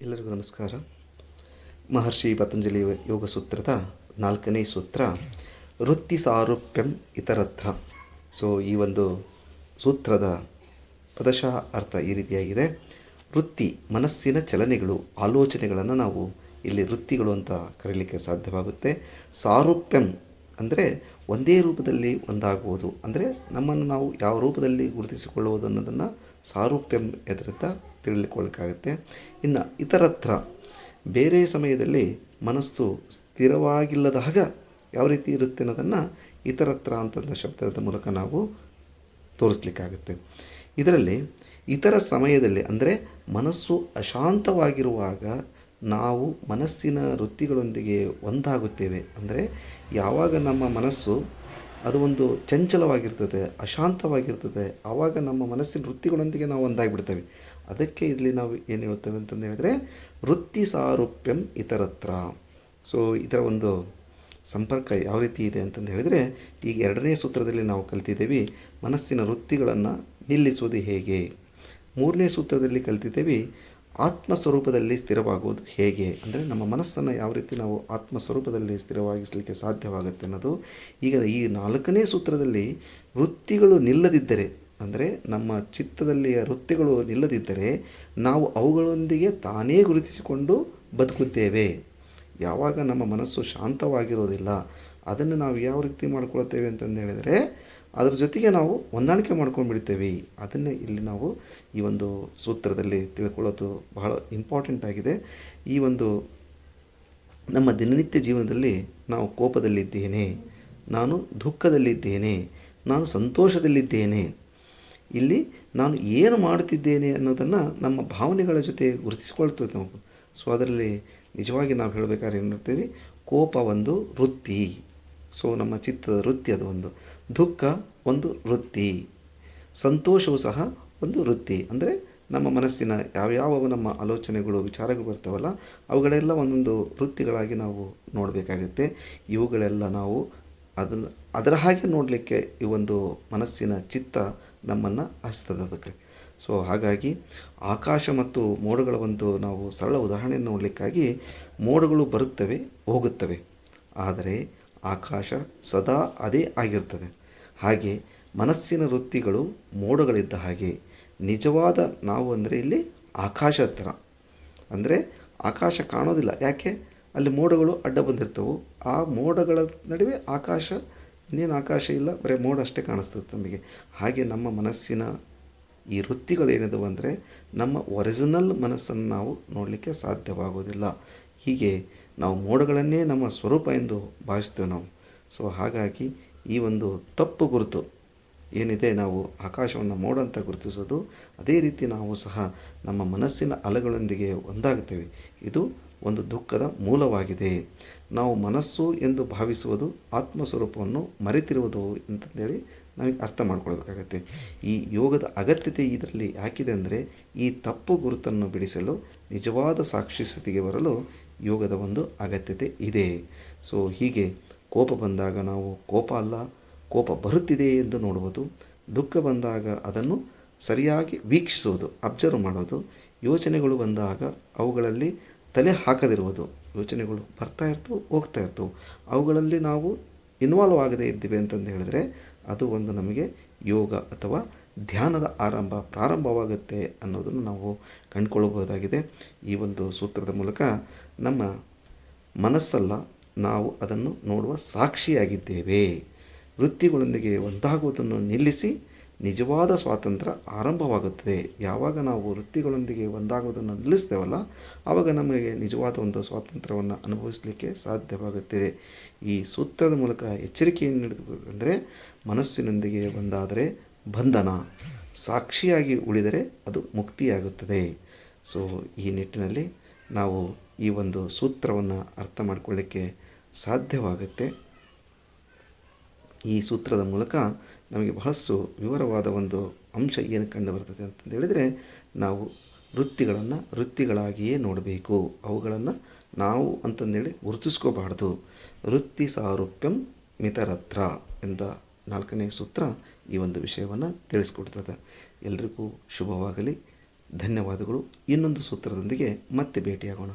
ಎಲ್ಲರಿಗೂ ನಮಸ್ಕಾರ. ಮಹರ್ಷಿ ಪತಂಜಲಿ ಯೋಗ ಸೂತ್ರದ 4ನೇ ಸೂತ್ರ ವೃತ್ತಿ ಸಾರೂಪ್ಯಂ ಇತರತ್ರ. ಸೊ ಈ ಒಂದು ಸೂತ್ರದ ಪದಶಃ ಅರ್ಥ ಈ ರೀತಿಯಾಗಿದೆ. ವೃತ್ತಿ ಮನಸ್ಸಿನ ಚಲನೆಗಳು, ಆಲೋಚನೆಗಳನ್ನು ನಾವು ಇಲ್ಲಿ ವೃತ್ತಿಗಳು ಅಂತ ಕರೀಲಿಕ್ಕೆ ಸಾಧ್ಯವಾಗುತ್ತೆ. ಸಾರೂಪ್ಯಂ ಅಂದರೆ ಒಂದೇ ರೂಪದಲ್ಲಿ ಒಂದಾಗುವುದು, ಅಂದರೆ ನಮ್ಮನ್ನು ನಾವು ಯಾವ ರೂಪದಲ್ಲಿ ಗುರುತಿಸಿಕೊಳ್ಳುವುದು ಅನ್ನೋದನ್ನು ಸಾರೂಪ್ಯಂ ಎದುರುತ್ತಾ ತಿಳಿದುಕೊಳ್ಳಬೇಕಾಗುತ್ತೆ. ಇನ್ನು ಇತರತ್ರ, ಬೇರೆ ಸಮಯದಲ್ಲಿ ಮನಸ್ಸು ಸ್ಥಿರವಾಗಿಲ್ಲದಾಗ ಯಾವ ರೀತಿ ಇರುತ್ತೆ ಅನ್ನೋದನ್ನು ಇತರತ್ರ ಅಂತಂದ ಶಬ್ದದ ಮೂಲಕ ನಾವು ತೋರಿಸ್ಲಿಕ್ಕಾಗುತ್ತೆ. ಇದರಲ್ಲಿ ಇತರ ಸಮಯದಲ್ಲಿ ಅಂದರೆ ಮನಸ್ಸು ಅಶಾಂತವಾಗಿರುವಾಗ ನಾವು ಮನಸ್ಸಿನ ವೃತ್ತಿಗಳೊಂದಿಗೆ ಒಂದಾಗುತ್ತೇವೆ. ಅಂದರೆ ಯಾವಾಗ ನಮ್ಮ ಮನಸ್ಸು ಅದು ಒಂದು ಚಂಚಲವಾಗಿರ್ತದೆ, ಅಶಾಂತವಾಗಿರ್ತದೆ, ಆವಾಗ ನಮ್ಮ ಮನಸ್ಸಿನ ವೃತ್ತಿಗಳೊಂದಿಗೆ ನಾವು ಒಂದಾಗಿಬಿಡ್ತೇವೆ. ಅದಕ್ಕೆ ಇಲ್ಲಿ ನಾವು ಏನು ಹೇಳ್ತೇವೆ ಅಂತಂದು ಹೇಳಿದರೆ ವೃತ್ತಿ ಸಾರೂಪ್ಯಂ ಇತರತ್ರ. ಸೊ ಇದರ ಒಂದು ಸಂಪರ್ಕ ಯಾವ ರೀತಿ ಇದೆ ಅಂತಂದು ಹೇಳಿದರೆ, ಈಗ 2ನೇ ಸೂತ್ರದಲ್ಲಿ ನಾವು ಕಲ್ತಿದ್ದೇವೆ ಮನಸ್ಸಿನ ವೃತ್ತಿಗಳನ್ನು ನಿಲ್ಲಿಸುವುದು ಹೇಗೆ. 3ನೇ ಸೂತ್ರದಲ್ಲಿ ಕಲ್ತಿದ್ದೇವೆ ಆತ್ಮಸ್ವರೂಪದಲ್ಲಿ ಸ್ಥಿರವಾಗುವುದು ಹೇಗೆ, ಅಂದರೆ ನಮ್ಮ ಮನಸ್ಸನ್ನು ಯಾವ ರೀತಿ ನಾವು ಆತ್ಮಸ್ವರೂಪದಲ್ಲಿ ಸ್ಥಿರವಾಗಿಸಲಿಕ್ಕೆ ಸಾಧ್ಯವಾಗುತ್ತೆ ಅನ್ನೋದು. ಈಗ ಈ 4ನೇ ಸೂತ್ರದಲ್ಲಿ ವೃತ್ತಿಗಳು ನಿಲ್ಲದಿದ್ದರೆ, ಅಂದರೆ ನಮ್ಮ ಚಿತ್ತದಲ್ಲಿಯ ವೃತ್ತಿಗಳು ನಿಲ್ಲದಿದ್ದರೆ ನಾವು ಅವುಗಳೊಂದಿಗೆ ತಾನೇ ಗುರುತಿಸಿಕೊಂಡು ಬದುಕುತ್ತೇವೆ. ಯಾವಾಗ ನಮ್ಮ ಮನಸ್ಸು ಶಾಂತವಾಗಿರೋದಿಲ್ಲ, ಅದನ್ನು ನಾವು ಯಾವ ರೀತಿ ಮಾಡ್ಕೊಳ್ತೇವೆ ಅಂತಂದು ಹೇಳಿದರೆ ಅದರ ಜೊತೆಗೆ ನಾವು ಹೊಂದಾಣಿಕೆ ಮಾಡ್ಕೊಂಡ್ಬಿಡ್ತೇವೆ. ಅದನ್ನೇ ಇಲ್ಲಿ ನಾವು ಈ ಒಂದು ಸೂತ್ರದಲ್ಲಿ ತಿಳ್ಕೊಳ್ಳೋದು ಬಹಳ ಇಂಪಾರ್ಟೆಂಟ್ ಆಗಿದೆ. ಈ ಒಂದು ನಮ್ಮ ದಿನನಿತ್ಯ ಜೀವನದಲ್ಲಿ ನಾವು ಕೋಪದಲ್ಲಿದ್ದೇನೆ, ನಾನು ದುಃಖದಲ್ಲಿದ್ದೇನೆ, ನಾನು ಸಂತೋಷದಲ್ಲಿದ್ದೇನೆ, ಇಲ್ಲಿ ನಾನು ಏನು ಮಾಡುತ್ತಿದ್ದೇನೆ ಅನ್ನೋದನ್ನು ನಮ್ಮ ಭಾವನೆಗಳ ಜೊತೆ ಗುರುತಿಸಿಕೊಳ್ತೇವೆ ನಾವು. ಸೊ ಅದರಲ್ಲಿ ನಿಜವಾಗಿ ನಾವು ಹೇಳಬೇಕಾದ್ರೆ ಏನು ಮಾಡ್ತೀವಿ, ಕೋಪ ಒಂದು ವೃತ್ತಿ. ಸೊ ನಮ್ಮ ಚಿತ್ತದ ವೃತ್ತಿ ಅದು ಒಂದು. ದುಃಖ ಒಂದು ವೃತ್ತಿ, ಸಂತೋಷವೂ ಸಹ ಒಂದು ವೃತ್ತಿ. ಅಂದರೆ ನಮ್ಮ ಮನಸ್ಸಿನ ಯಾವ್ಯಾವ ನಮ್ಮ ಆಲೋಚನೆಗಳು ವಿಚಾರಗಳು ಬರ್ತಾವಲ್ಲ ಅವುಗಳೆಲ್ಲ ಒಂದೊಂದು ವೃತ್ತಿಗಳಾಗಿ ನಾವು ನೋಡಬೇಕಾಗುತ್ತೆ. ಇವುಗಳೆಲ್ಲ ನಾವು ಅದರ ಹಾಗೆ ನೋಡಲಿಕ್ಕೆ ಈ ಒಂದು ಮನಸ್ಸಿನ ಚಿತ್ತ ನಮ್ಮನ್ನು ಹಚ್ತದೆ ಅದಕ್ಕೆ. ಸೊ ಹಾಗಾಗಿ ಆಕಾಶ ಮತ್ತು ಮೋಡಗಳ ಒಂದು ನಾವು ಸರಳ ಉದಾಹರಣೆಯನ್ನು ನೋಡಲಿಕ್ಕಾಗಿ, ಮೋಡಗಳು ಬರುತ್ತವೆ ಹೋಗುತ್ತವೆ, ಆದರೆ ಆಕಾಶ ಸದಾ ಅದೇ ಆಗಿರ್ತದೆ. ಹಾಗೆ ಮನಸ್ಸಿನ ವೃತ್ತಿಗಳು ಮೋಡಗಳಿದ್ದ ಹಾಗೆ. ನಿಜವಾದ ನಾವು ಅಂದರೆ ಇಲ್ಲಿ ಆಕಾಶ ಹತ್ರ, ಅಂದರೆ ಆಕಾಶ ಕಾಣೋದಿಲ್ಲ, ಯಾಕೆ ಅಲ್ಲಿ ಮೋಡಗಳು ಅಡ್ಡ ಬಂದಿರ್ತವೆ. ಆ ಮೋಡಗಳ ನಡುವೆ ಆಕಾಶ, ಇನ್ನೇನು ಆಕಾಶ ಇಲ್ಲ, ಬರೀ ಮೋಡ ಅಷ್ಟೇ ಕಾಣಿಸ್ತದೆ ನಮಗೆ. ಹಾಗೆ ನಮ್ಮ ಮನಸ್ಸಿನ ಈ ವೃತ್ತಿಗಳೇನಿದವು ಅಂದರೆ ನಮ್ಮ ಒರಿಜಿನಲ್ ಮನಸ್ಸನ್ನು ನಾವು ನೋಡಲಿಕ್ಕೆ ಸಾಧ್ಯವಾಗೋದಿಲ್ಲ. ಹೀಗೆ ನಾವು ಮೋಡಗಳನ್ನೇ ನಮ್ಮ ಸ್ವರೂಪ ಎಂದು ಭಾವಿಸ್ತೇವೆ ನಾವು. ಸೊ ಹಾಗಾಗಿ ಈ ಒಂದು ತಪ್ಪು ಗುರುತು ಏನಿದೆ, ನಾವು ಆಕಾಶವನ್ನು ಮೋಡ ಅಂತ ಗುರುತಿಸೋದು, ಅದೇ ರೀತಿ ನಾವು ಸಹ ನಮ್ಮ ಮನಸ್ಸಿನ ಅಲೆಗಳೊಂದಿಗೆ ಒಂದಾಗುತ್ತೇವೆ. ಇದು ಒಂದು ದುಃಖದ ಮೂಲವಾಗಿದೆ. ನಾವು ಮನಸ್ಸು ಎಂದು ಭಾವಿಸುವುದು ಆತ್ಮಸ್ವರೂಪವನ್ನು ಮರೆತಿರುವುದು ಅಂತಂದೇಳಿ ನಮಗೆ ಅರ್ಥ ಮಾಡ್ಕೊಳ್ಬೇಕಾಗತ್ತೆ. ಈ ಯೋಗದ ಅಗತ್ಯತೆ ಇದರಲ್ಲಿ ಯಾಕಿದೆ ಅಂದರೆ, ಈ ತಪ್ಪು ಗುರುತನ್ನು ಬಿಡಿಸಲು ನಿಜವಾದ ಸಾಕ್ಷಿ ಸ್ಥಿತಿಗೆ ಬರಲು ಯೋಗದ ಒಂದು ಅಗತ್ಯತೆ ಇದೆ. ಸೊ ಹೀಗೆ ಕೋಪ ಬಂದಾಗ ನಾವು ಕೋಪ ಅಲ್ಲ, ಕೋಪ ಬರುತ್ತಿದೆ ಎಂದು ನೋಡುವುದು. ದುಃಖ ಬಂದಾಗ ಅದನ್ನು ಸರಿಯಾಗಿ ವೀಕ್ಷಿಸುವುದು, ಅಬ್ಸರ್ವ್ ಮಾಡೋದು. ಯೋಚನೆಗಳು ಬಂದಾಗ ಅವುಗಳಲ್ಲಿ ತಲೆ ಹಾಕದಿರುವುದು. ಯೋಚನೆಗಳು ಬರ್ತಾ ಇರ್ತವೆ, ಹೋಗ್ತಾ ಇರ್ತವೆ, ಅವುಗಳಲ್ಲಿ ನಾವು ಇನ್ವಾಲ್ವ್ ಆಗದೇ ಇದ್ದೀವಿ ಅಂತಂದು ಹೇಳಿದ್ರೆ ಅದು ಒಂದು ನಮಗೆ ಯೋಗ ಅಥವಾ ಧ್ಯಾನದ ಪ್ರಾರಂಭವಾಗುತ್ತೆ ಅನ್ನೋದನ್ನು ನಾವು ಕಂಡುಕೊಳ್ಳಬಹುದಾಗಿದೆ. ಈ ಒಂದು ಸೂತ್ರದ ಮೂಲಕ ನಮ್ಮ ಮನಸ್ಸಲ್ಲ, ನಾವು ಅದನ್ನು ನೋಡುವ ಸಾಕ್ಷಿಯಾಗಿದ್ದೇವೆ. ವೃತ್ತಿಗಳೊಂದಿಗೆ ಒಂದಾಗುವುದನ್ನು ನಿಲ್ಲಿಸಿ ನಿಜವಾದ ಸ್ವಾತಂತ್ರ್ಯ ಆರಂಭವಾಗುತ್ತದೆ. ಯಾವಾಗ ನಾವು ವೃತ್ತಿಗಳೊಂದಿಗೆ ಒಂದಾಗುವುದನ್ನು ನಿಲ್ಲಿಸ್ತೇವಲ್ಲ, ಆವಾಗ ನಮಗೆ ನಿಜವಾದ ಒಂದು ಸ್ವಾತಂತ್ರ್ಯವನ್ನು ಅನುಭವಿಸಲಿಕ್ಕೆ ಸಾಧ್ಯವಾಗುತ್ತದೆ. ಈ ಸೂತ್ರದ ಮೂಲಕ ಎಚ್ಚರಿಕೆಯನ್ನು ನೀಡುತ್ತದೆ, ಮನಸ್ಸಿನೊಂದಿಗೆ ಒಂದಾದರೆ ಬಂಧನ, ಸಾಕ್ಷಿಯಾಗಿ ಉಳಿದರೆ ಅದು ಮುಕ್ತಿಯಾಗುತ್ತದೆ. ಸೊ ಈ ನಿಟ್ಟಿನಲ್ಲಿ ನಾವು ಈ ಒಂದು ಸೂತ್ರವನ್ನು ಅರ್ಥ ಮಾಡಿಕೊಳ್ಳಿಕ್ಕೆ ಸಾಧ್ಯವಾಗುತ್ತೆ. ಈ ಸೂತ್ರದ ಮೂಲಕ ನಮಗೆ ಬಹಳಷ್ಟು ವಿವರವಾದ ಒಂದು ಅಂಶ ಏನು ಕಂಡು ಬರ್ತದೆ ಅಂತಂದು ಹೇಳಿದರೆ, ನಾವು ವೃತ್ತಿಗಳನ್ನು ವೃತ್ತಿಗಳಾಗಿಯೇ ನೋಡಬೇಕು. ಅವುಗಳನ್ನು ನಾವು ಅಂತಂದೇಳಿ ಗುರುತಿಸ್ಕೋಬಾರ್ದು. ವೃತ್ತಿ ಸಾರೂಪ್ಯಂ ಮಿತರತ್ರ ಎಂದ 4ನೇ ಸೂತ್ರ ಈ ಒಂದು ವಿಷಯವನ್ನು ತಿಳಿಸ್ಕೊಡ್ತದೆ. ಎಲ್ರಿಗೂ ಶುಭವಾಗಲಿ. ಧನ್ಯವಾದಗಳು. ಇನ್ನೊಂದು ಸೂತ್ರದೊಂದಿಗೆ ಮತ್ತೆ ಭೇಟಿಯಾಗೋಣ.